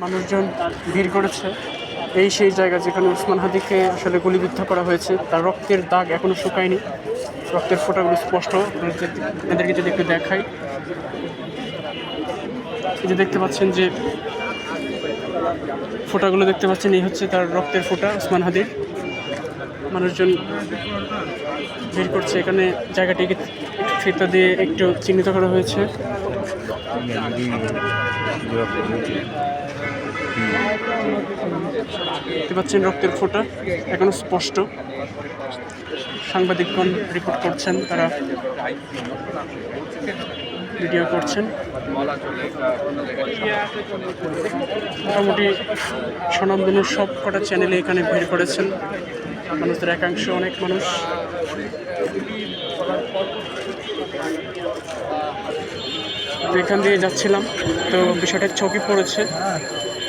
মানুষজন ভিড় করেছে। এই সেই জায়গা যেখানে ওসমান হাদিকে আসলে গুলিবিদ্ধ করা হয়েছে। তার রক্তের দাগ এখনো শুকায়নি, রক্তের ফোঁটাগুলো স্পষ্ট। আপনাদেরকে যদি একটু দেখাই, এই যে দেখতে পাচ্ছেন যে ফোঁটাগুলো দেখতে পাচ্ছেন, এই হচ্ছে তার রক্তের ফোঁটা ওসমান হাদির। মানুষজন ভিড় করছে এখানে। জায়গাটিকে ফিতা দিয়ে একটু চিহ্নিত করা হয়েছে। দেখতে পাচ্ছেন রক্তের ফোঁটা এখনো স্পষ্ট। সাংবাদিকগণ রিপোর্ট করছেন, তারা ভিডিও করছেন। মোটামুটি স্বনামধন্য সব কটা চ্যানেলে এখানে ভিড় করেছেন মানুষদের একাংশ, অনেক মানুষ। এখান দিয়ে যাচ্ছিলাম, তো বিষয়টা চোখে পড়েছে।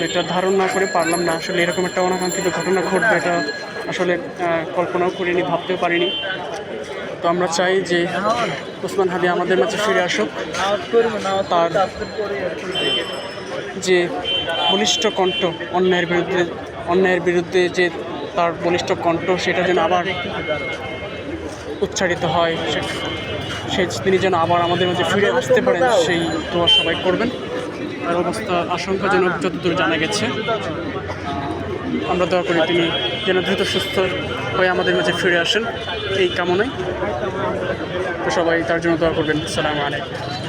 এটা ধারণা করে পারলাম না আসলে এরকম একটা অনাকাঙ্ক্ষিত ঘটনা ঘটবে, এটা আসলে কল্পনাও করিনি, ভাবতেও পারিনি। তো আমরা চাই যে ওসমান হাদি আমাদের মাঝে ফিরে আসুক। তার যে বলিষ্ঠ কণ্ঠ, অন্যায়ের বিরুদ্ধে যে তার বলিষ্ঠ কণ্ঠ, সেটা যেন আবার উচ্চারিত হয়, তিনি যেন আবার আমাদের মাঝে ফিরে আসতে পারেন, সেই দোয়া সবাই করবেন। তার অবস্থা আশঙ্কাজনক যতদূর জানা গেছে। আমরা দোয়া করি তিনি যেন দ্রুত সুস্থ হয়ে আমাদের মাঝে ফিরে আসেন, এই কামনায়। তো সবাই তার জন্য দোয়া করবেন। আসসালামু আলাইকুম।